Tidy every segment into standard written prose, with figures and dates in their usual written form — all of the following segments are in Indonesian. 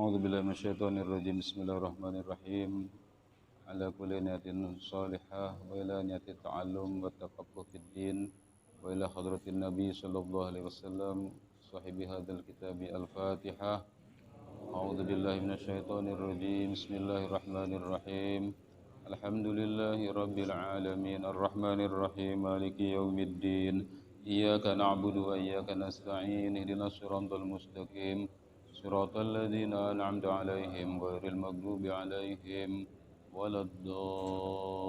أعوذ بالله من الشيطان الرجيم بسم الله الرحمن الرحيم على كل نية صالحة وإلى نية التعلم والتفقه في الدين وإلى حضرة النبي صلى الله عليه وسلم صاحب هذا الكتاب الفاتحة أعوذ بالله من الشيطان الرجيم بسم الله الرحمن الرحيم الحمد لله رب العالمين الرحمن الرحيم مالك يوم الدين إياك نعبد وإياك نستعين اهدنا الصراط المستقيم صراط الذين أنعمت عليهم غير المغضوب عليهم ولا الضالين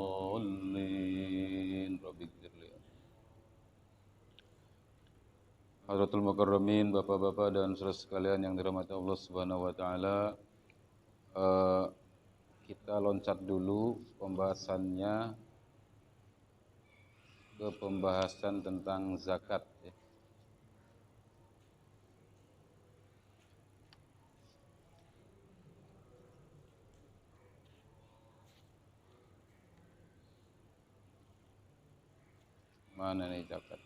رب اغفر لي. Hadratul Mukarramin, Bapak-bapak dan saudara sekalian yang dirahmati Allah Subhanahu wa taala, kita loncat dulu pembahasannya ke pembahasan tentang zakat ya. Mana nih zakat?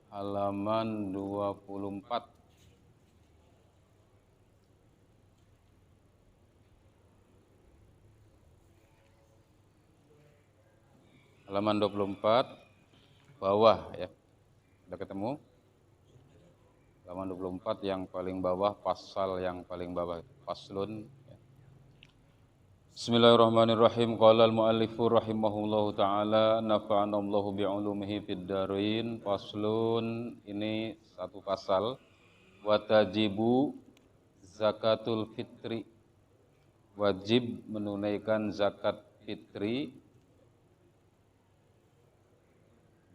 Halaman 24. Halaman 24 bawah ya. Sudah ketemu? Halaman 24 yang paling bawah, pasal yang paling bawah, faslun ya. Bismillahirrahmanirrahim. Qala al-muallifu rahimahullahu taala nafa'ana Allahu bi'ulumihi fid dharain. Faslun, ini satu pasal. Wa tajibu zakatul fitri. Wajib menunaikan zakat fitri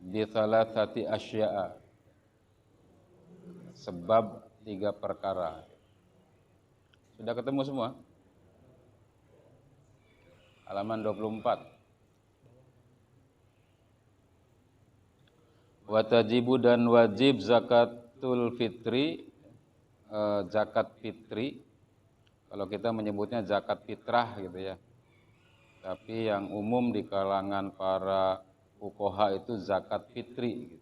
bi thalathati asya'a. Sebab 3 perkara. Sudah ketemu semua? Halaman 24. Watajibu dan wajib zakatul fitri, zakat fitri. Kalau kita menyebutnya zakat fitrah gitu ya. Tapi yang umum di kalangan para fuqaha itu zakat fitri gitu.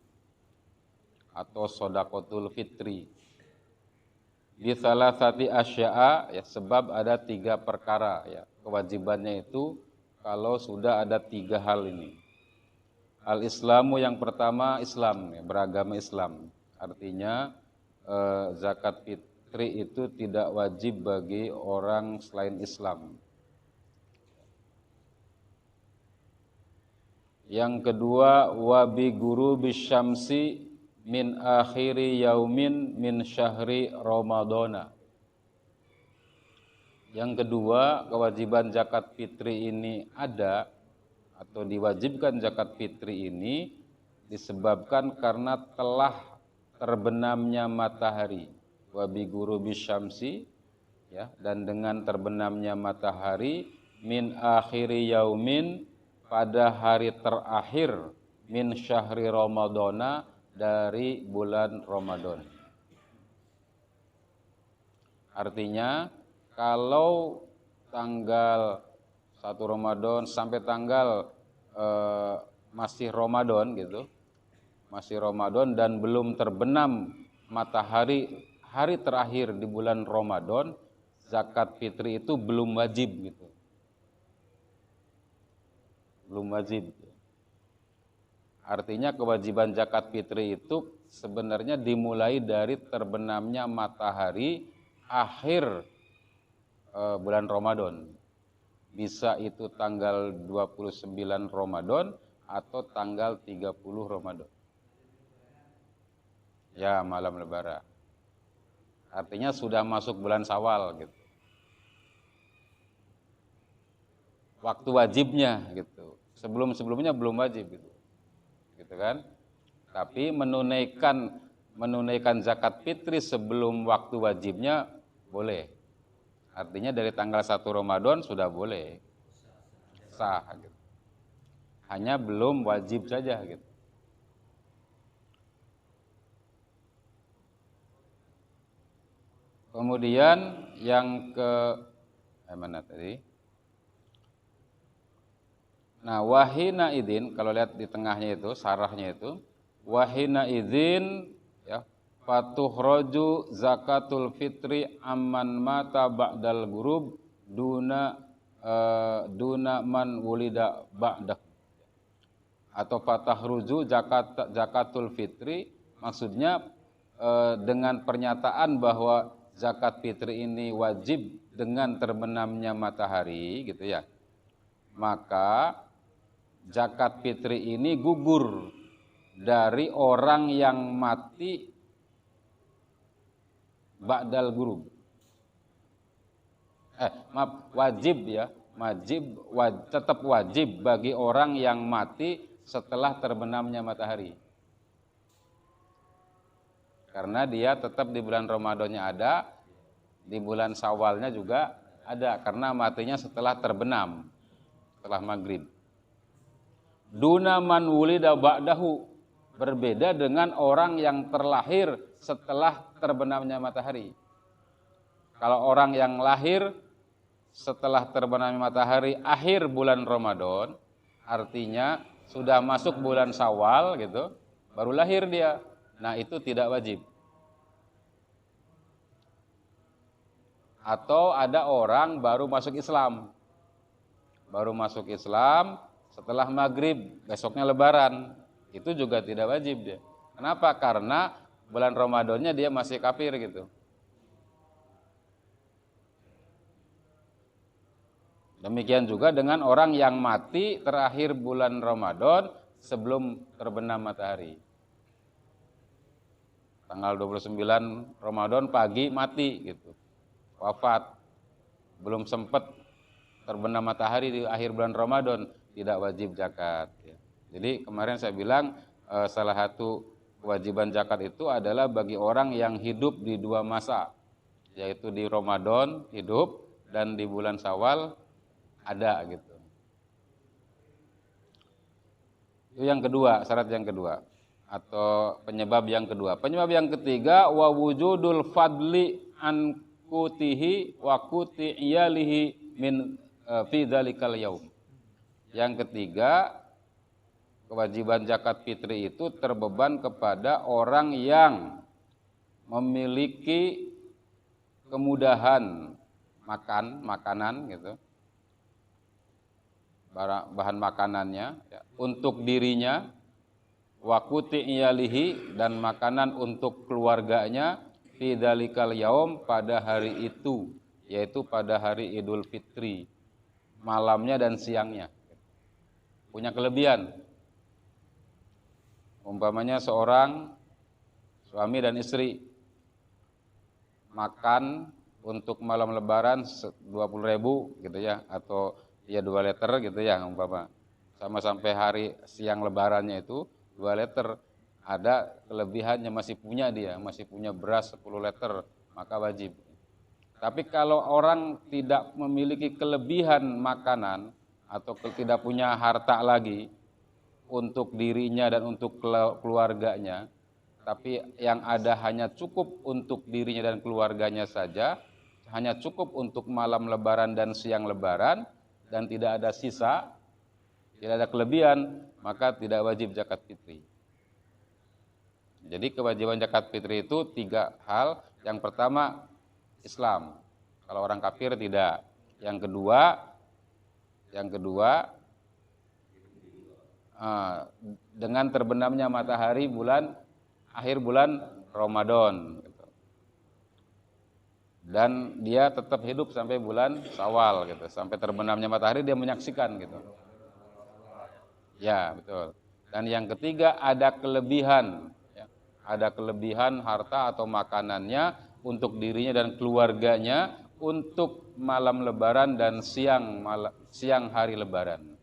Atau shadaqatul fitri. Bi thalathati asya'a ya, sebab ada 3 perkara ya. Kewajibannya itu kalau sudah ada 3 hal ini. Al-Islamu yang pertama Islam ya, beragama Islam. Artinya zakat fitri itu tidak wajib bagi orang selain Islam. Yang kedua wabi guru bisyamsi min akhiri yaumin min syahri Ramadana. Yang kedua, kewajiban zakat fitri ini ada atau diwajibkan zakat fitri ini disebabkan karena telah terbenamnya matahari. Wabi guru bisyamsi ya, dan dengan terbenamnya matahari min akhiri yaumin, pada hari terakhir min syahri Ramadana, dari bulan Ramadan. Artinya kalau tanggal 1 Ramadan sampai tanggal masih Ramadan gitu, masih Ramadan dan belum terbenam matahari hari terakhir di bulan Ramadan, zakat fitri itu belum wajib gitu. Belum wajib. Artinya kewajiban zakat fitri itu sebenarnya dimulai dari terbenamnya matahari akhir bulan Ramadan. Bisa itu tanggal 29 Ramadan atau tanggal 30 Ramadan. Ya, malam lebaran. Artinya sudah masuk bulan Syawal gitu. Waktu wajibnya gitu. Sebelum-sebelumnya belum wajib gitu. Gitu kan? Tapi menunaikan zakat fitri sebelum waktu wajibnya boleh. Artinya dari tanggal 1 Ramadan sudah boleh. Sah gitu. Hanya belum wajib saja gitu. Kemudian yang ke mana tadi? Nah, wahina idin, kalau lihat di tengahnya itu, sarahnya itu, wahina idin, ya, fatuhraju zakatul fitri amman mata ba'dal gurub duna man wulida ba'dah. Atau fatahruju zakatul fitri, maksudnya dengan pernyataan bahwa zakat fitri ini wajib dengan terbenamnya matahari, gitu ya. Maka zakat fitri ini gugur dari orang yang mati ba'dal gurub. Wajib ya, tetap wajib bagi orang yang mati setelah terbenamnya matahari. Karena dia tetap di bulan Ramadannya ada, di bulan Syawalnya juga ada, karena matinya setelah terbenam, setelah maghrib. Duna man wulida ba'dahu, berbeda dengan orang yang terlahir setelah terbenamnya matahari. Kalau orang yang lahir setelah terbenamnya matahari akhir bulan Ramadan, artinya sudah masuk bulan Syawal gitu, baru lahir dia. Nah, itu tidak wajib. Atau ada orang baru masuk Islam. Baru masuk Islam setelah maghrib, besoknya lebaran, itu juga tidak wajib dia. Kenapa? Karena bulan Ramadannya dia masih kafir gitu. Demikian juga dengan orang yang mati terakhir bulan Ramadan sebelum terbenam matahari. Tanggal 29 Ramadan pagi mati gitu. Wafat. Belum sempat terbenam matahari di akhir bulan Ramadan, tidak wajib zakat ya. Jadi kemarin saya bilang salah satu kewajiban zakat itu adalah bagi orang yang hidup di dua masa, yaitu di Ramadan hidup dan di bulan Syawal ada gitu. Itu yang kedua, syarat yang kedua atau penyebab yang kedua. Penyebab yang ketiga, wa wujudul fadli an kutihi wa kuti iyalihi min fi dzalikal yaum. Yang ketiga, kewajiban zakat fitri itu terbeban kepada orang yang memiliki kemudahan makanan gitu, bahan makanannya ya, untuk dirinya, wakuti iyalihi, dan makanan untuk keluarganya, fi dzalikal yaum, pada hari itu, yaitu pada hari Idul Fitri, malamnya dan siangnya. Punya kelebihan. Umpamanya seorang suami dan istri makan untuk malam lebaran 20.000 gitu ya, atau ya 2 liter gitu ya umpama. Sama sampai hari siang lebarannya itu 2 liter. Ada kelebihannya, masih punya dia, masih punya beras 10 liter, maka wajib. Tapi kalau orang tidak memiliki kelebihan makanan atau tidak punya harta lagi untuk dirinya dan untuk keluarganya, tapi yang ada hanya cukup untuk dirinya dan keluarganya saja, hanya cukup untuk malam lebaran dan siang lebaran, dan tidak ada sisa, tidak ada kelebihan, maka tidak wajib zakat fitri. Jadi kewajiban zakat fitri itu 3 hal. Yang pertama, Islam. Kalau orang kafir tidak. Yang kedua dengan terbenamnya matahari akhir bulan Ramadan gitu. Dan dia tetap hidup sampai bulan Syawal gitu, sampai terbenamnya matahari dia menyaksikan gitu. Ya, betul. Dan yang ketiga, ada kelebihan ya. Ada kelebihan harta atau makanannya untuk dirinya dan keluarganya untuk malam lebaran dan siang hari lebaran.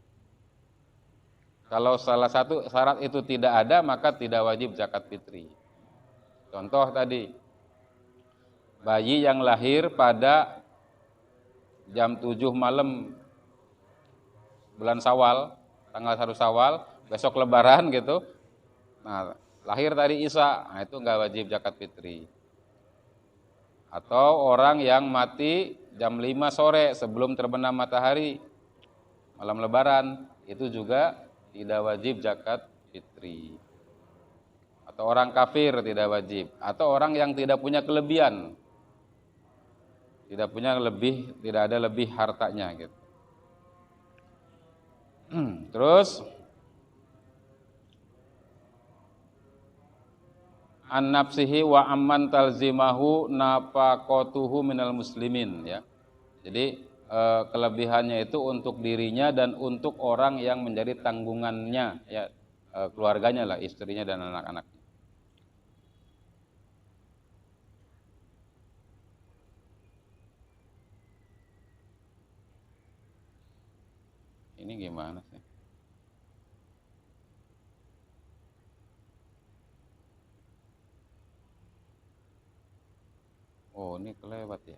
Kalau salah satu syarat itu tidak ada, maka tidak wajib zakat fitri. Contoh tadi, bayi yang lahir pada jam 7 malam bulan Syawal, tanggal 1 Syawal, besok lebaran gitu. Nah, lahir tadi Isa, nah itu enggak wajib zakat fitri. Atau orang yang mati jam 5 sore sebelum terbenam matahari malam lebaran, itu juga tidak wajib zakat fitri. Atau orang kafir tidak wajib, atau orang yang tidak punya kelebihan, tidak punya lebih, tidak ada lebih hartanya gitu. Terus an nafsihi wa amman talzimahu nafaqatuhu minal muslimin ya. Jadi kelebihannya itu untuk dirinya dan untuk orang yang menjadi tanggungannya ya, keluarganya lah, istrinya dan anak-anaknya. Ini gimana sih? Oh, ini kelewat ya.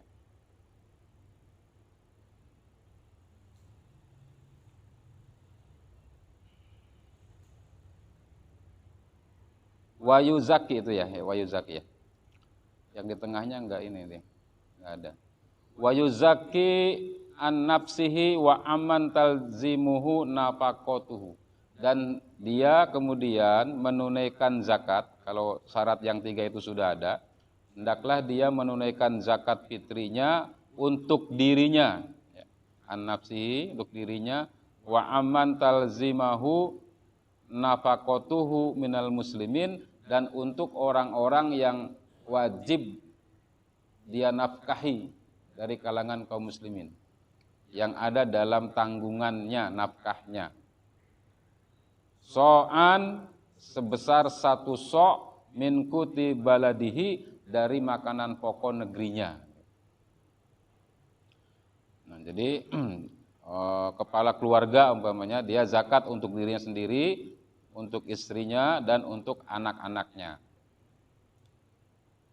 Wayuzaki itu ya, wayuzaki ya. Yang di tengahnya enggak ini nih. Enggak ada. Wayuzaki an nafsihi wa amman talzimuhu nafaqatuhu. Dan dia kemudian menunaikan zakat, kalau syarat yang 3 itu sudah ada, hendaklah dia menunaikan zakat fitrinya untuk dirinya, ya. An nafsihi untuk dirinya, wa amman talzimahu nafaqatuhu minal muslimin, dan untuk orang-orang yang wajib dia nafkahi dari kalangan kaum muslimin, yang ada dalam tanggungannya, nafkahnya. So'an sebesar 1 so' min kuti baladihi, dari makanan pokok negerinya. Nah, jadi kepala keluarga umpamanya dia zakat untuk dirinya sendiri, untuk istrinya dan untuk anak-anaknya.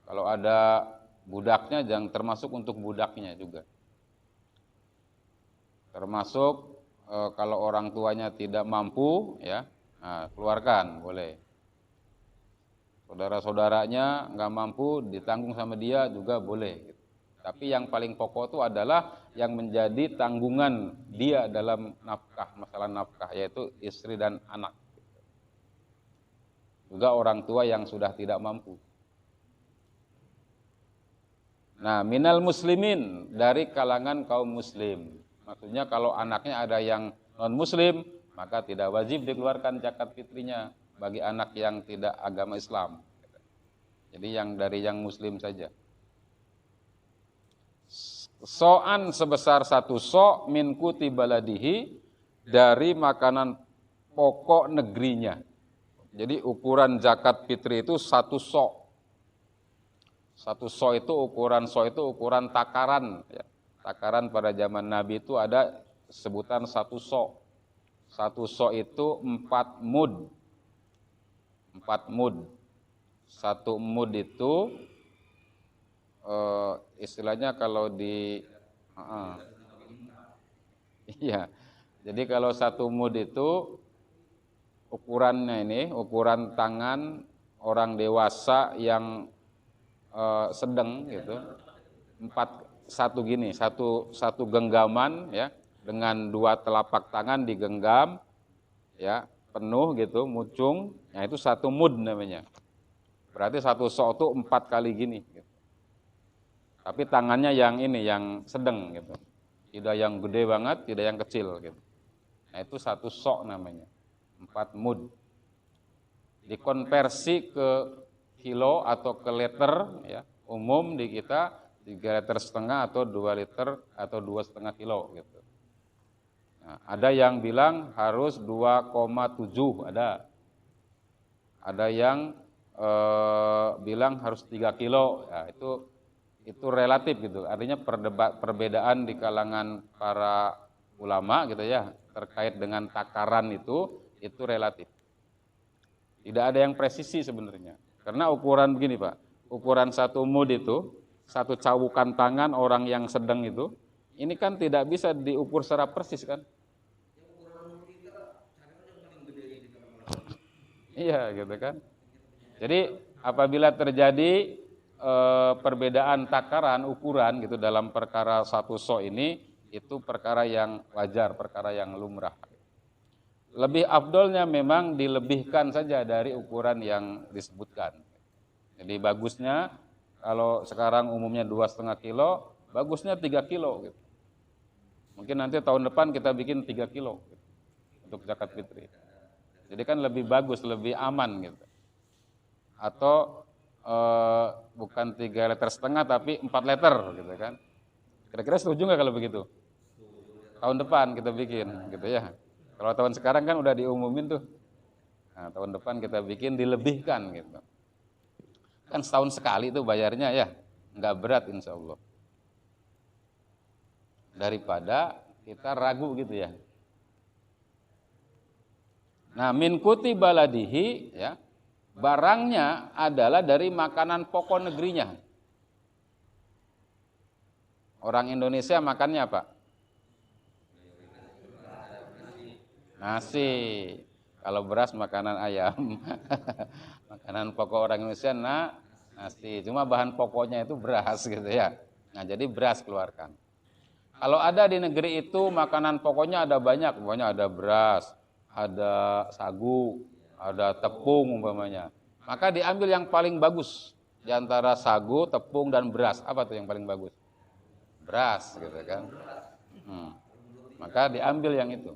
Kalau ada budaknya jangan, termasuk untuk budaknya juga. Termasuk kalau orang tuanya tidak mampu ya, nah, keluarkan boleh. Saudara-saudaranya nggak mampu, ditanggung sama dia juga boleh. Tapi yang paling pokok itu adalah yang menjadi tanggungan dia dalam nafkah, masalah nafkah, yaitu istri dan anak. Juga orang tua yang sudah tidak mampu. Nah, minal muslimin, dari kalangan kaum muslim. Maksudnya kalau anaknya ada yang non muslim, maka tidak wajib dikeluarkan zakat fitrinya bagi anak yang tidak agama Islam. Jadi yang dari yang muslim saja. So'an sebesar 1 so' min kuti baladihi, dari makanan pokok negerinya. Jadi ukuran zakat fitri itu 1 so'. 1 so' itu ukuran takaran ya. Takaran pada zaman Nabi itu ada sebutan 1 so'. 1 so' itu 4 mud. 4 mud. 1 mud itu istilahnya kalau di iya. Jadi kalau 1 mud itu ukurannya ini, ukuran tangan orang dewasa yang sedang gitu. 1 gini, satu genggaman ya, dengan 2 telapak tangan digenggam ya, penuh gitu, mucung. Nah, itu 1 mud namanya. Berarti 1 so' itu 4 kali gini gitu. Tapi tangannya yang ini, yang sedang gitu. Tidak yang gede banget, tidak yang kecil gitu. Nah, itu 1 so' namanya. 4 mud. Dikonversi ke kilo atau ke liter ya, umum di kita 3,5 liter atau 2 liter atau 2,5 kilo gitu. Nah, ada yang bilang harus 2,7 ada. Ada yang bilang harus 3 kilo. Ya, itu relatif gitu. Artinya perbedaan di kalangan para ulama gitu ya, terkait dengan takaran itu relatif. Tidak ada yang presisi sebenarnya. Karena ukuran begini Pak, ukuran 1 mud itu, 1 cawukan tangan orang yang sedang itu, ini kan tidak bisa diukur secara persis kan? Iya gitu kan. Jadi apabila terjadi perbedaan takaran, ukuran gitu dalam perkara 1 so' ini, itu perkara yang wajar, perkara yang lumrah. lebih afdolnya memang dilebihkan saja dari ukuran yang disebutkan. Jadi bagusnya kalau sekarang umumnya 2,5 kilo, bagusnya 3 kilo gitu. Mungkin nanti tahun depan kita bikin 3 kilo gitu, untuk zakat fitri. Jadi kan lebih bagus, lebih aman gitu. Atau bukan 3,5 liter tapi 4 liter gitu kan. Kira-kira setuju nggak kalau begitu? Tahun depan kita bikin gitu ya. Kalau tahun sekarang kan udah diumumin tuh. Nah, tahun depan kita bikin dilebihkan gitu. Kan setahun sekali tuh bayarnya ya, nggak berat insya Allah. Daripada kita ragu gitu ya. Nah, min kuti baladihi ya, barangnya adalah dari makanan pokok negerinya. Orang Indonesia makannya apa? Nasi. Kalau beras makanan ayam. Makanan pokok orang Indonesia nasi. Cuma bahan pokoknya itu beras gitu ya. Nah, jadi beras keluarkan. Kalau ada di negeri itu makanan pokoknya ada banyak, pokoknya ada beras, ada sagu, ada tepung umpamanya. Maka diambil yang paling bagus di antara sagu, tepung dan beras. Apa tuh yang paling bagus? Beras gitu kan. Maka diambil yang itu.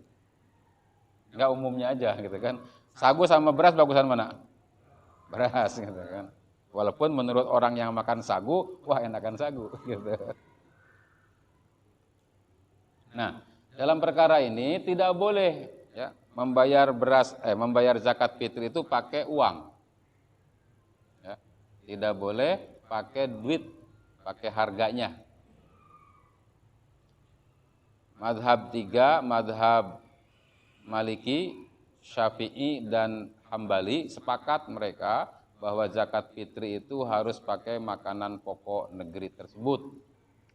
Enggak umumnya aja gitu kan. Sagu sama beras bagusan mana? Beras gitu kan. Walaupun menurut orang yang makan sagu, wah enakan sagu gitu. Nah, dalam perkara ini tidak boleh ya membayar zakat fitri itu pakai uang. Ya, tidak boleh pakai duit, pakai harganya. Mazhab 3, mazhab Maliki, Syafi'i dan Hambali sepakat mereka bahwa zakat fitri itu harus pakai makanan pokok negeri tersebut.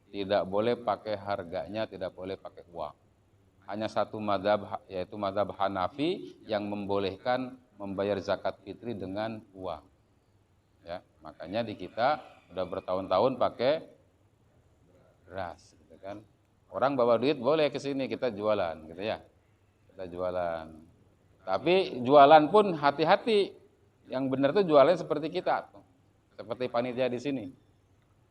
Tidak boleh pakai harganya, tidak boleh pakai uang. Hanya satu mazhab, yaitu mazhab Hanafi yang membolehkan membayar zakat fitri dengan uang. Ya, makanya di kita udah bertahun-tahun pakai beras, gitu kan. Orang bawa duit boleh ke sini kita jualan, gitu ya. Kita jualan. Tapi jualan pun hati-hati. Yang benar tuh jualan seperti kita, seperti panitia di sini.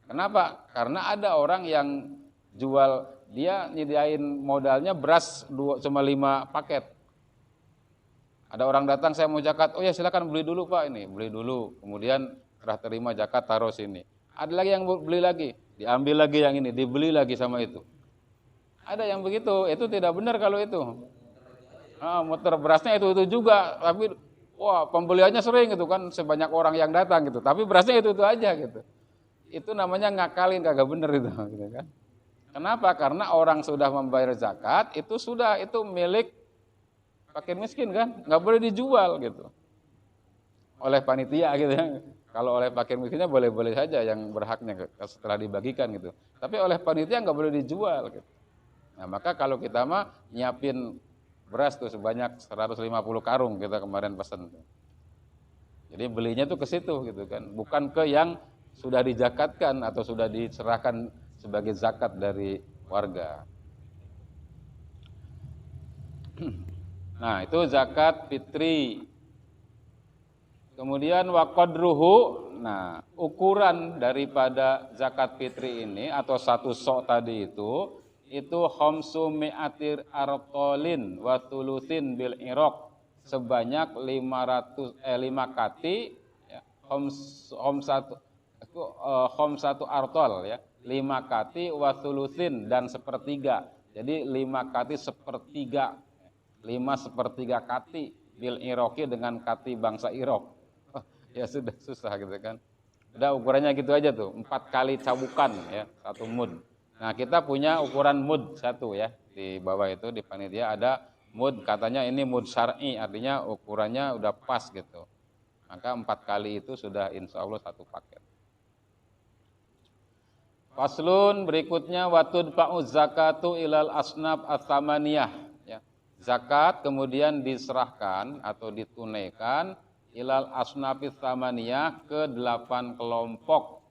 Kenapa? Karena ada orang yang jual, dia nyediain modalnya beras cuma 5 paket. Ada orang datang, saya mau zakat, oh ya silakan beli dulu Pak ini, beli dulu. Kemudian setelah terima zakat taruh sini. Ada lagi yang beli lagi, diambil lagi yang ini, dibeli lagi sama itu. Ada yang begitu, itu tidak benar kalau itu. Muter berasnya itu juga, tapi wah pembeliannya sering gitu kan, sebanyak orang yang datang gitu. Tapi berasnya itu aja gitu. Itu namanya ngakalin, kagak bener itu gitu kan. Kenapa? Karena orang sudah membayar zakat, itu milik fakir miskin kan, nggak boleh dijual gitu. Oleh panitia gitu ya. Kalau oleh fakir miskinnya boleh-boleh saja yang berhaknya setelah dibagikan gitu. Tapi oleh panitia nggak boleh dijual gitu. Nah, maka kalau kita mah nyiapin beras tuh sebanyak 150 karung kita kemarin pesen. Jadi belinya tuh ke situ gitu kan, bukan ke yang sudah dizakatkan atau sudah diserahkan sebagai zakat dari warga. Nah, itu zakat fitri. Kemudian waqadruhu, nah ukuran daripada zakat fitri ini atau satu sok tadi itu khamsu mi'atir artolin wa thulutsin bil iraq, sebanyak 5 kati ya, khamsatu artol ya, 5 kati wa thulutsin dan sepertiga. Jadi 5 kati sepertiga, 5/3 kati bil iraqi dengan kati bangsa Irak. Ya sudah susah gitu kan. Udah ukurannya gitu aja tuh, 4 kali cabukan ya, 1 mud. Nah, kita punya ukuran mud 1 ya. Di bawah itu di panitia ada mud, katanya ini mud syar'i, artinya ukurannya udah pas gitu. Maka 4 kali itu sudah insya Allah 1 paket. Faslun berikutnya watud fa'uz zakatu ilal asnaf at-tamaniyah ya. Zakat kemudian diserahkan atau ditunaikan ilal asnafit tamaniyah ke 8 kelompok.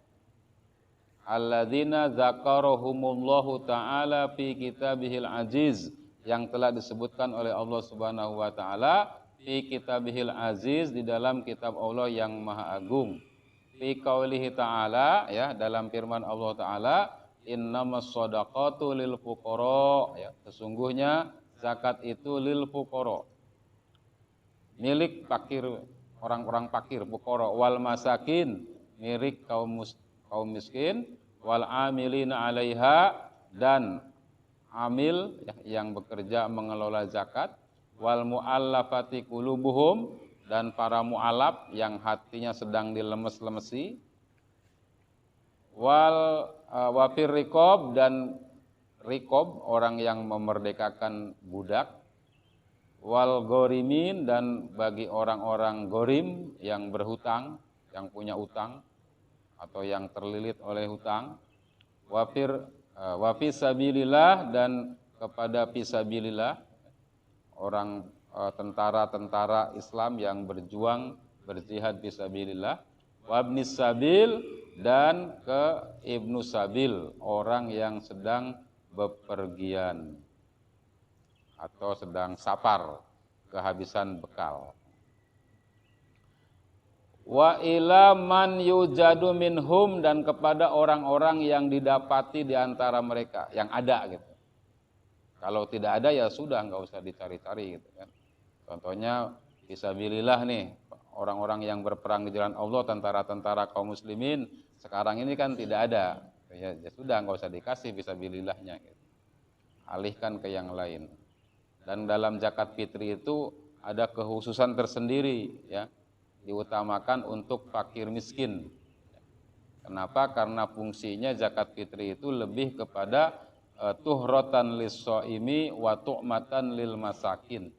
Alladzina zakarahumullahu ta'ala fi kitabihil aziz, yang telah disebutkan oleh Allah Subhanahu wa taala fi kitabihil aziz, di dalam kitab Allah yang maha agung. Fi qaulihi ta'ala, ya, dalam firman Allah taala, innamas shadaqatu lil fuqara, ya, sesungguhnya zakat itu lil fuqara, milik fakir, orang-orang fakir, fuqara, wal masakin, milik kaum miskin, wal amilina 'alaiha, dan amil, ya, yang bekerja mengelola zakat, wal muallafati qulubuhum, dan para mu'alaf yang hatinya sedang dilemes-lemesi, wal wafir riqab, dan riqab, orang yang memerdekakan budak, wal gorimin, dan bagi orang-orang gorim yang berhutang, yang punya utang atau yang terlilit oleh hutang, wa fi sabilillah, dan kepada fisabilillah, orang tentara-tentara Islam yang berjuang berjihad fisabilillah, wa ibnis sabil, dan ke ibnu sabil, orang yang sedang bepergian atau sedang safar, kehabisan bekal. Wa ila man yujadu minhum, dan kepada orang-orang yang didapati di antara mereka, yang ada gitu. Kalau tidak ada ya sudah, nggak usah dicari-cari gitu kan. Contohnya fisabilillah nih, orang-orang yang berperang di jalan Allah, tentara-tentara kaum muslimin sekarang ini kan tidak ada. Ya sudah, nggak usah dikasih fisabilillahnya gitu. Alihkan ke yang lain. Dan dalam zakat fitri itu ada kekhususan tersendiri, ya. Diutamakan untuk fakir miskin. Kenapa? Karena fungsinya zakat fitri itu lebih kepada tuhratan lis-shaimi wa tu'matan lil masakin.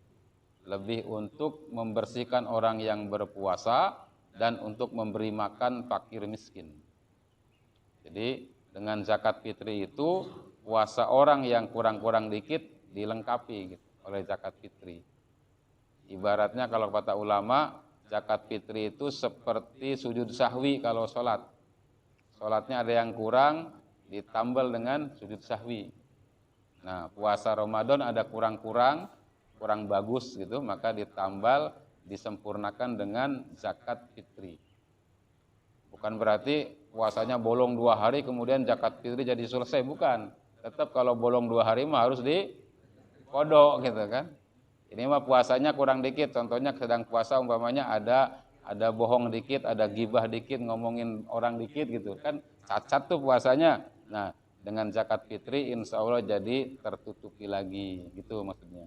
Lebih untuk membersihkan orang yang berpuasa dan untuk memberi makan fakir miskin. Jadi dengan zakat fitri itu puasa orang yang kurang-kurang dikit dilengkapi gitu oleh zakat fitri. Ibaratnya kalau kata ulama, zakat fitri itu seperti sujud sahwi kalau sholat. Sholatnya ada yang kurang, ditambal dengan sujud sahwi. Nah, puasa Ramadan ada kurang bagus gitu, maka ditambal, disempurnakan dengan zakat fitri. Bukan berarti puasanya bolong 2 hari kemudian zakat fitri jadi selesai, bukan. Tetap kalau bolong 2 hari mah harus dikodok gitu kan. Ini mah puasanya kurang dikit, contohnya sedang puasa umpamanya ada bohong dikit, ada gibah dikit, ngomongin orang dikit gitu kan, cacat tuh puasanya. Nah, dengan zakat fitri insya Allah jadi tertutupi lagi, gitu maksudnya.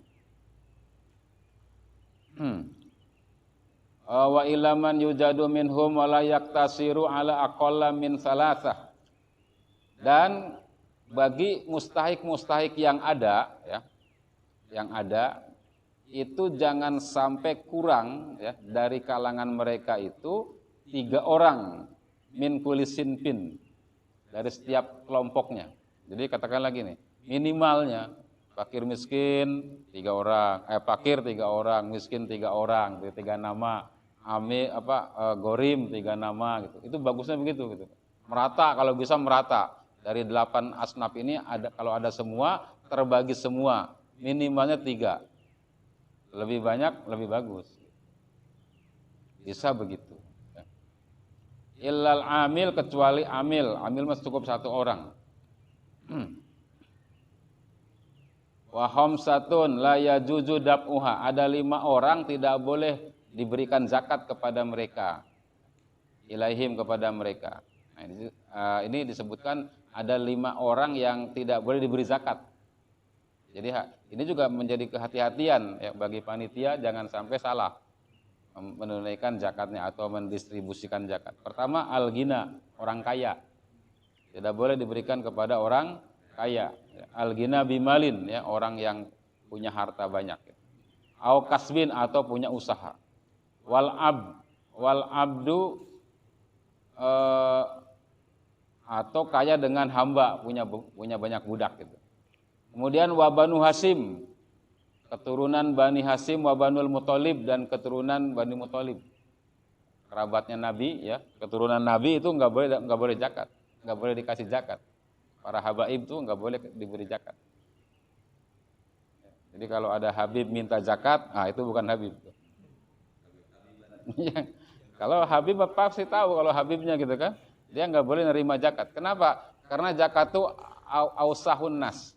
Wa ilaman yujadu minhum wa la yaktasiru ala aqalla min salasah. Dan bagi mustahik yang ada, ya, yang ada itu jangan sampai kurang, ya, dari kalangan mereka itu 3 orang min kulli sinfin, dari setiap kelompoknya. Jadi katakan lagi nih, minimalnya fakir miskin 3 orang, fakir 3 orang, miskin 3 orang, 3 nama, gorim 3 nama gitu. Itu bagusnya begitu gitu. Merata, kalau bisa merata. Dari 8 asnaf ini ada, kalau ada semua, terbagi semua, minimalnya 3. Lebih banyak lebih bagus. Bisa begitu. Illal amil, kecuali amil. Amil mas cukup 1 orang. Wa khamsatun la yajuzu dab'uha. Ada 5 orang tidak boleh diberikan zakat kepada mereka. Ilaihim, kepada mereka. Nah, ini disebutkan ada 5 orang yang tidak boleh diberi zakat. Jadi ini juga menjadi kehati-hatian, ya, bagi panitia, jangan sampai salah menunaikan zakatnya atau mendistribusikan zakat. Pertama, al-ghina, orang kaya. Tidak boleh diberikan kepada orang kaya. Al-ghina bimalin, ya, orang yang punya harta banyak. Au kasbin, atau punya usaha. Wal abdu, atau kaya dengan hamba, punya banyak budak gitu. Kemudian wabanu Hasim, keturunan Bani Hasim, wabanul Muthalib, dan keturunan Bani Muthalib, kerabatnya Nabi, ya, keturunan Nabi itu nggak boleh zakat, nggak boleh dikasih zakat. Para habaib itu nggak boleh diberi zakat. Jadi kalau ada Habib minta zakat, itu bukan Habib. Kalau Habib pasti tahu kalau Habibnya gitu kan, dia nggak boleh nerima zakat. Kenapa? Karena zakat itu ausahun nas,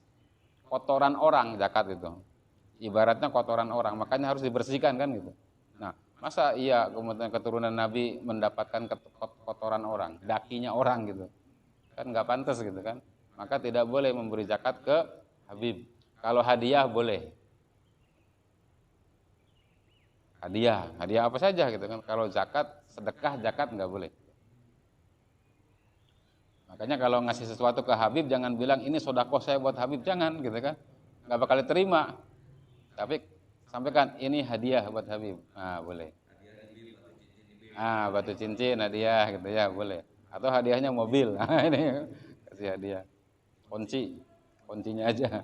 kotoran orang zakat itu. Ibaratnya kotoran orang, makanya harus dibersihkan kan gitu. Nah, masa iya kemudian keturunan Nabi mendapatkan kotoran orang, dakinya orang gitu. Kan nggak pantas gitu kan. Maka tidak boleh memberi zakat ke Habib. Kalau hadiah boleh. Hadiah apa saja gitu kan. Kalau zakat, sedekah, zakat nggak boleh. Makanya kalau ngasih sesuatu ke Habib jangan bilang ini sedekah saya buat Habib, jangan gitu kan. Nggak bakal diterima. Tapi sampaikan ini hadiah buat Habib. Boleh. Batu cincin hadiah gitu ya, boleh. Atau hadiahnya mobil. Ini kasih hadiah. Kuncinya aja.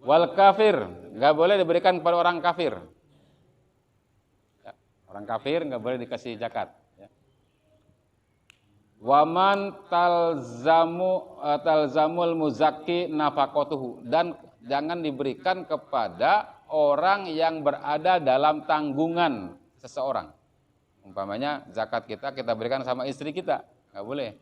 Wal kafir, nggak boleh diberikan kepada orang kafir. Ya, orang kafir nggak boleh dikasih zakat. Ya. Waman talzamul muzaki nafakotuhu, dan jangan diberikan kepada orang yang berada dalam tanggungan seseorang. Umpamanya zakat kita berikan sama istri kita, nggak boleh.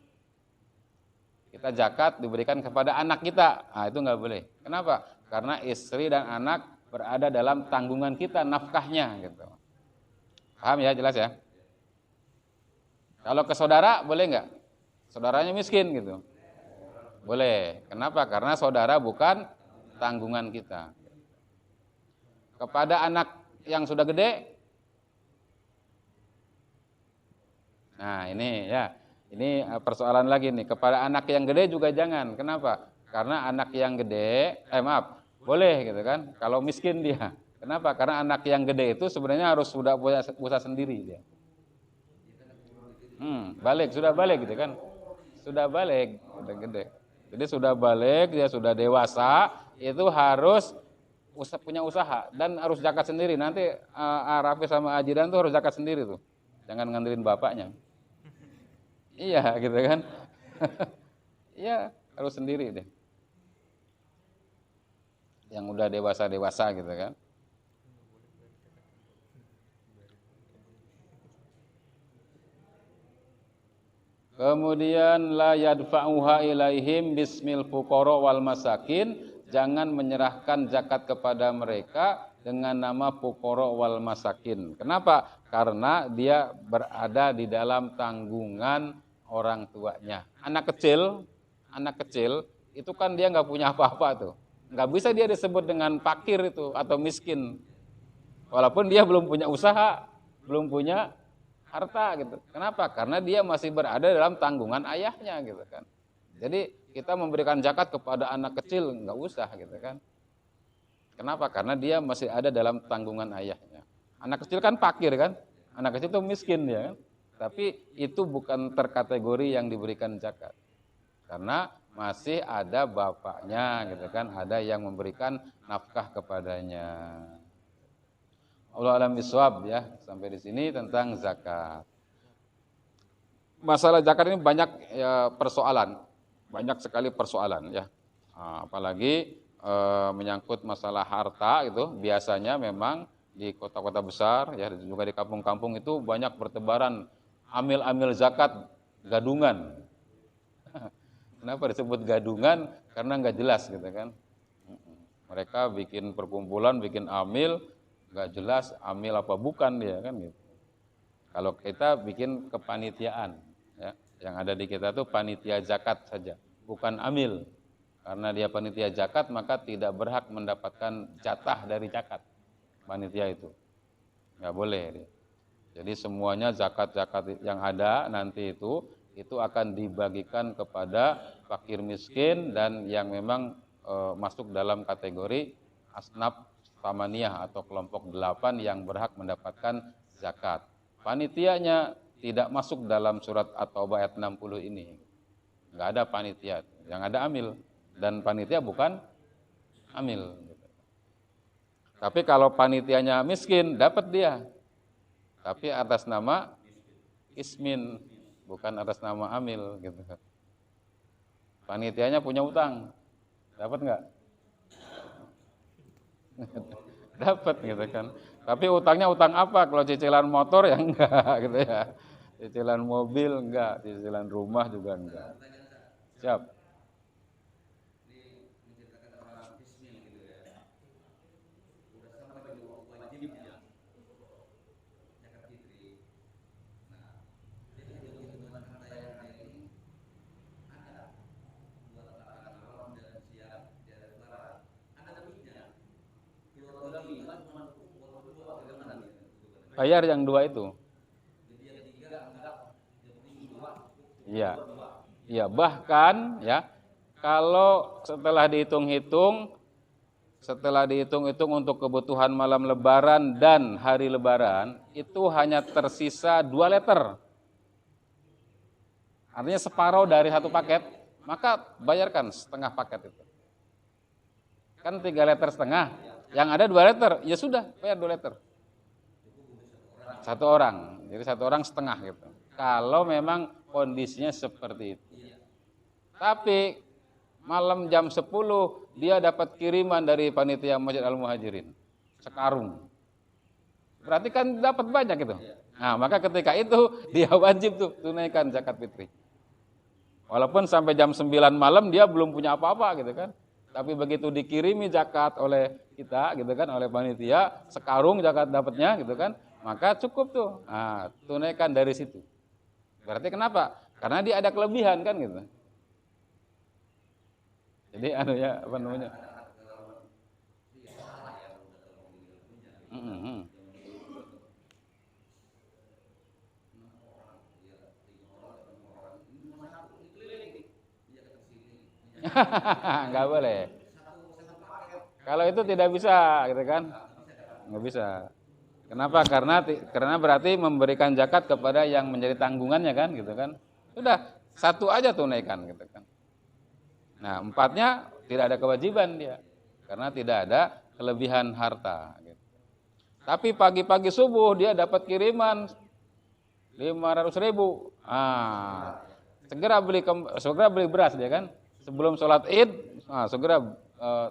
Kita zakat diberikan kepada anak kita, itu nggak boleh. Kenapa? Karena istri dan anak berada dalam tanggungan kita, nafkahnya gitu. Paham ya, jelas ya? Kalau ke saudara boleh nggak? Saudaranya miskin gitu. Boleh. Kenapa? Karena saudara bukan tanggungan kita. Kepada anak yang sudah gede, nah ini ya, ini persoalan lagi nih. Kepada anak yang gede juga jangan. Kenapa? Karena anak yang gede, boleh gitu kan. Kalau miskin dia. Kenapa? Karena anak yang gede itu sebenarnya harus sudah punya usaha sendiri dia. Sudah balik gitu kan. Sudah balik, udah gede. Jadi sudah balik, dia sudah dewasa, itu harus punya usaha dan harus zakat sendiri. Nanti Rafi sama Ajidan tuh harus zakat sendiri tuh. Jangan ngandelin bapaknya. Iya gitu kan. Iya, harus sendiri deh. Yang udah dewasa gitu kan. Kemudian la yadfa'uha ilaihim bismil fuqara wal masakin, jangan menyerahkan zakat kepada mereka dengan nama fuqara wal masakin. Kenapa? Karena dia berada di dalam tanggungan orang tuanya. Anak kecil itu kan dia nggak punya apa-apa tuh. Nggak bisa dia disebut dengan fakir itu atau miskin. Walaupun dia belum punya usaha, belum punya harta gitu. Kenapa? Karena dia masih berada dalam tanggungan ayahnya gitu kan. Jadi kita memberikan zakat kepada anak kecil nggak usah gitu kan. Kenapa? Karena dia masih ada dalam tanggungan ayahnya. Anak kecil kan fakir kan. Anak kecil itu miskin ya kan. Tapi itu bukan terkategori yang diberikan zakat. Karena masih ada bapaknya gitu kan, ada yang memberikan nafkah kepadanya. Allah alam bisawab ya, sampai di sini tentang zakat. Masalah zakat ini banyak ya, banyak sekali persoalan ya. Apalagi menyangkut masalah harta itu, biasanya memang di kota-kota besar ya, juga di kampung-kampung itu banyak bertebaran amil-amil zakat gadungan. Kenapa disebut gadungan? Karena nggak jelas gitu kan. Mereka bikin perkumpulan, bikin amil, nggak jelas amil apa bukan dia kan gitu. Kalau kita bikin kepanitiaan, ya, yang ada di kita tuh panitia zakat saja, bukan amil. Karena dia panitia zakat maka tidak berhak mendapatkan jatah dari zakat panitia itu, nggak boleh dia. Jadi semuanya zakat-zakat yang ada nanti itu akan dibagikan kepada fakir miskin dan yang memang masuk dalam kategori asnaf samaniyah atau kelompok 8 yang berhak mendapatkan zakat. Panitianya tidak masuk dalam surat At-Taubah ayat 60 ini. Enggak ada panitia, yang ada amil dan panitia bukan amil. Tapi kalau panitianya miskin dapat dia. Tapi atas nama ismin, bukan atas nama amil gitu. Panitianya punya utang, dapat nggak? Dapat gitu kan. Tapi utangnya utang apa? Kalau cicilan motor ya enggak gitu ya. Cicilan mobil enggak, cicilan rumah juga enggak. Siap. Bayar yang dua itu. Iya. Iya, bahkan ya kalau setelah dihitung-hitung untuk kebutuhan malam lebaran dan hari lebaran itu hanya tersisa 2 liter. Artinya separuh dari satu paket, maka bayarkan setengah paket itu. Kan 3,5 liter, yang ada 2 liter, ya sudah bayar 2 liter. Satu orang, jadi satu orang setengah gitu. Kalau memang kondisinya seperti itu. Tapi malam jam 10 dia dapat kiriman dari panitia Masjid Al-Muhajirin, sekarung. Berarti kan dapat banyak itu. Nah, maka ketika itu dia wajib tuh tunaikan zakat fitri. Walaupun sampai jam 9 malam dia belum punya apa-apa gitu kan. Tapi begitu dikirimi zakat oleh kita gitu kan, oleh panitia, sekarung zakat dapatnya gitu kan, maka cukup tuh. Nah, tunaikan dari situ. Berarti kenapa? Karena dia ada kelebihan kan gitu. Jadi apa namanya? Nggak boleh. Kalau itu tidak bisa, gitu kan? Nggak bisa. Kenapa? Karena berarti memberikan zakat kepada yang menjadi tanggungannya kan, gitu kan? Sudah satu aja tunaikan, gitu kan? Nah, 4-nya tidak ada kewajiban dia, karena tidak ada kelebihan harta. Gitu. Tapi pagi-pagi subuh dia dapat kiriman 500.000. Segera beli beras dia kan. Sebelum sholat Id, segera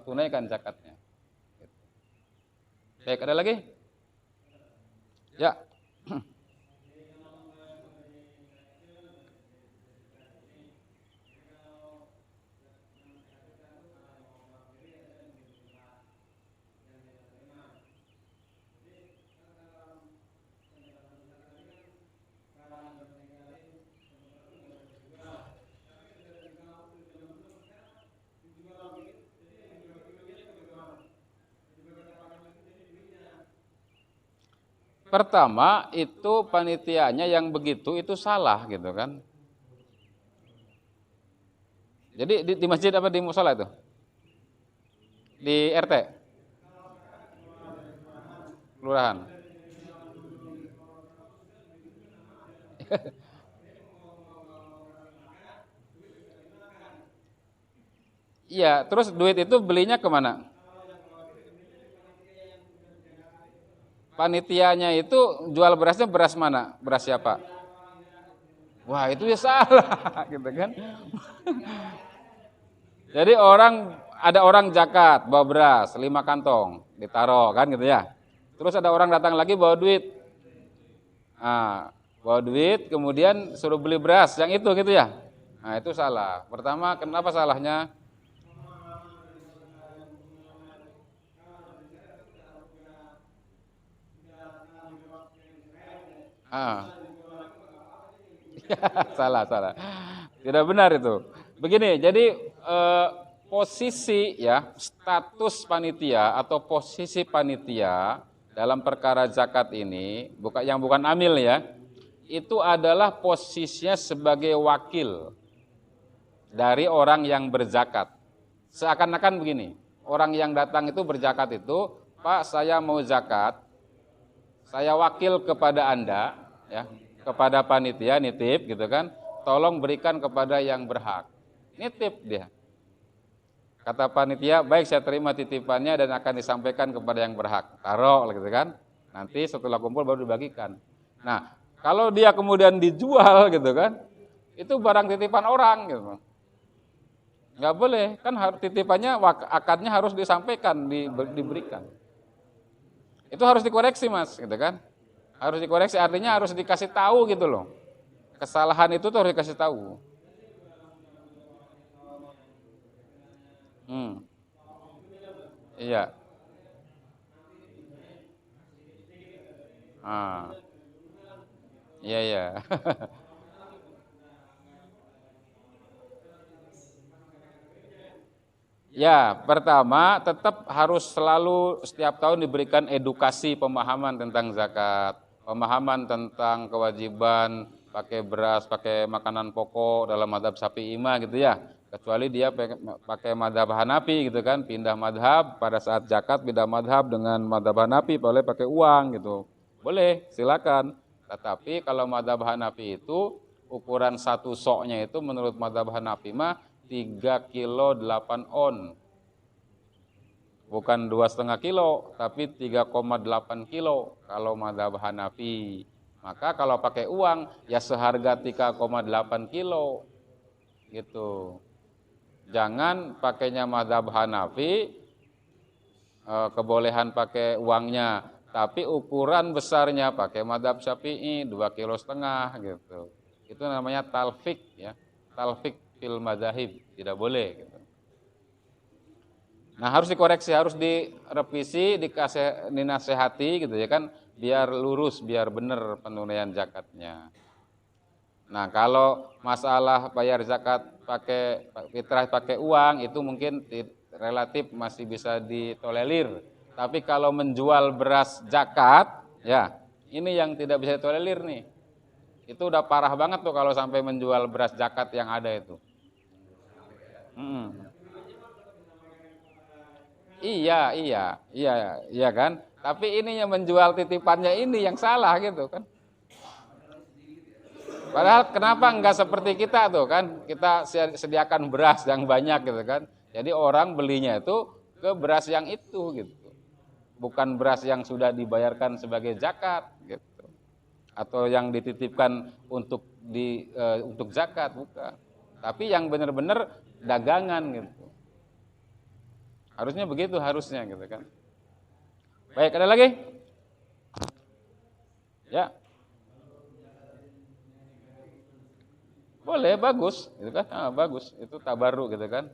tunaikan zakatnya. Baik, ada lagi? Ya. Pertama itu panitianya yang begitu itu salah gitu kan. Jadi di masjid apa di musola itu? Di RT? Kelurahan. Iya, terus duit itu belinya kemana? Panitianya itu jual berasnya beras mana? Beras siapa? Wah, itu ya salah gitu kan. Jadi ada orang zakat bawa beras 5 kantong, ditaruh kan gitu ya. Terus ada orang datang lagi bawa duit. Bawa duit kemudian suruh beli beras yang itu gitu ya. Nah, itu salah. Pertama, kenapa salahnya? Salah. Tidak benar itu. Begini, jadi posisi ya, status panitia atau posisi panitia dalam perkara zakat ini, bukan amil ya, itu adalah posisinya sebagai wakil dari orang yang berzakat. Seakan-akan begini, orang yang datang itu berzakat itu, Pak, saya mau zakat, saya wakil kepada Anda, ya, kepada panitia, nitip gitu kan, tolong berikan kepada yang berhak. Nitip dia. Kata panitia, baik saya terima titipannya dan akan disampaikan kepada yang berhak. Taruh gitu kan. Nanti setelah kumpul baru dibagikan. Nah, kalau dia kemudian dijual gitu kan, itu barang titipan orang gitu. Nggak boleh, kan titipannya akadnya harus disampaikan, diberikan. Itu harus dikoreksi Mas, gitu kan? Harus dikoreksi, artinya harus dikasih tahu gitu loh. Kesalahan itu tuh harus dikasih tahu. Iya. Ah, iya iya. Ya, pertama tetap harus selalu setiap tahun diberikan edukasi pemahaman tentang zakat, pemahaman tentang kewajiban pakai beras, pakai makanan pokok dalam mazhab Syafi'i gitu ya. Kecuali dia pakai mazhab Hanafi gitu kan, pindah mazhab pada saat zakat pindah mazhab dengan mazhab Hanafi boleh pakai uang gitu. Boleh, silakan. Tetapi kalau mazhab Hanafi itu ukuran satu soknya itu menurut mazhab Hanafi mah 3 kilo 8 on. Bukan 2,5 kilo, tapi 3,8 kilo kalau mazhab Hanafi. Maka kalau pakai uang ya seharga 3,8 kilo. Gitu. Jangan pakainya mazhab Hanafi, kebolehan pakai uangnya, tapi ukuran besarnya pakai mazhab Syafi'i 2,5 kilo gitu. Itu namanya talfik ya. Talfik fil madzahib, tidak boleh gitu. Nah, harus dikoreksi, harus direvisi, dinasehati gitu ya kan, biar lurus, biar benar penunaian zakatnya. Nah, kalau masalah bayar zakat pakai fitrah pakai uang itu mungkin relatif masih bisa ditolerir. Tapi kalau menjual beras zakat, ya, ini yang tidak bisa ditolerir nih. Itu udah parah banget tuh kalau sampai menjual beras zakat yang ada itu. Iya, iya, iya, iya kan. Tapi ini yang menjual titipannya ini yang salah gitu kan. Padahal kenapa enggak seperti kita tuh kan, kita sediakan beras yang banyak gitu kan. Jadi orang belinya itu ke beras yang itu gitu. Bukan beras yang sudah dibayarkan sebagai zakat gitu. Atau yang dititipkan untuk zakat bukan. Tapi yang benar-benar dagangan gitu. Harusnya begitu harusnya gitu kan. Baik, ada lagi? Ya. Boleh, bagus, gitu kan? Bagus, itu tabarruk gitu kan.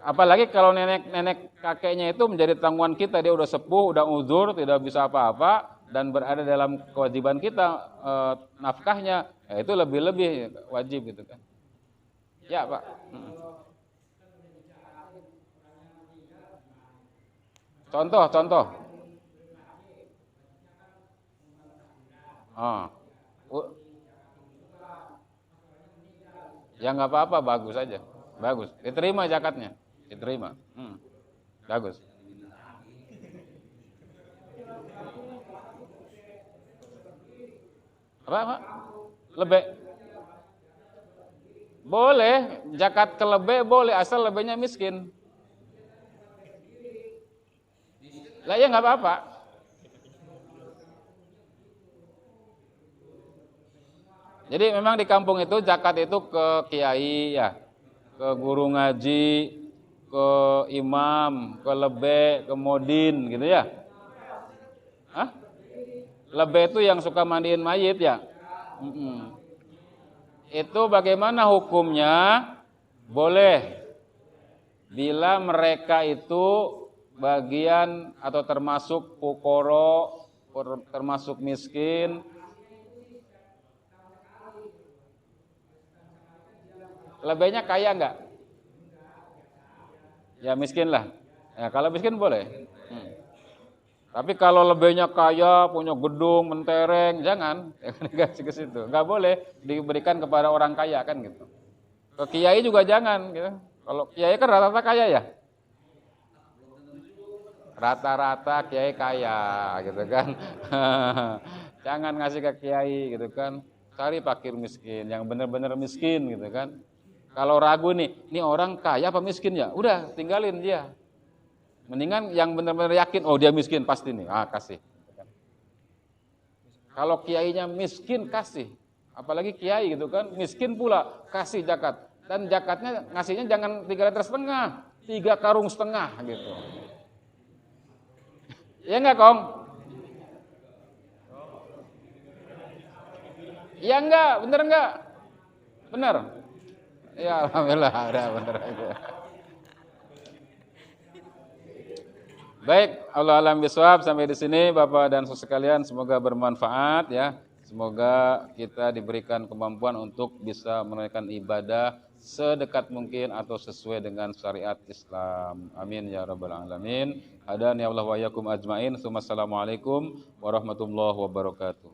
Apalagi kalau nenek kakeknya itu menjadi tanggungan kita, dia udah sepuh, udah uzur, tidak bisa apa-apa dan berada dalam kewajiban kita nafkahnya, ya itu lebih-lebih wajib gitu kan. Ya, Pak. Contoh. Oh. Ya nggak apa-apa, bagus aja. Bagus. Diterima zakatnya. Diterima. Bagus. Apa? Lebih. Boleh, zakat kelebih boleh asal lebihnya miskin. Lah ya nggak apa-apa. Jadi memang di kampung itu zakat itu ke kiai ya, ke guru ngaji, ke imam, ke lebe, ke modin gitu ya. Hah? Lebe itu yang suka mandiin mayit ya. Itu bagaimana hukumnya? Boleh bila mereka itu bagian atau termasuk fukoro, termasuk miskin. Lebihnya kaya enggak? Ya miskin lah. Ya, kalau miskin boleh. Tapi kalau lebihnya kaya, punya gedung, mentereng, jangan dikasih ke situ. Enggak boleh diberikan kepada orang kaya kan gitu. Ke kiai juga jangan gitu. Kalau kiai kan rata-rata kaya ya. Rata-rata kiai kaya gitu kan. Jangan ngasih ke kiai gitu kan. Cari fakir miskin, yang benar-benar miskin gitu kan. Kalau ragu nih, ini orang kaya apa miskin ya? Udah, tinggalin dia. Mendingan yang benar-benar yakin, oh dia miskin pasti nih, kasih. Kalau kiainya miskin, kasih. Apalagi kiai gitu kan, miskin pula, kasih zakat. Dan zakatnya ngasihnya jangan 3,5 liter, 3 karung setengah gitu. Ya enggak, Kong? Ya enggak, bener enggak? Bener? Ya alhamdulillah, ada bener aja. Baik, Allah alam bisawab, sampai di sini Bapak dan Saudara sekalian, semoga bermanfaat ya. Semoga kita diberikan kemampuan untuk bisa menunaikan ibadah sedekat mungkin atau sesuai dengan syariat Islam. Amin ya rabbal alamin. Hadani Allah wa iyyakum ajmain. Assalamualaikum warahmatullahi wabarakatuh.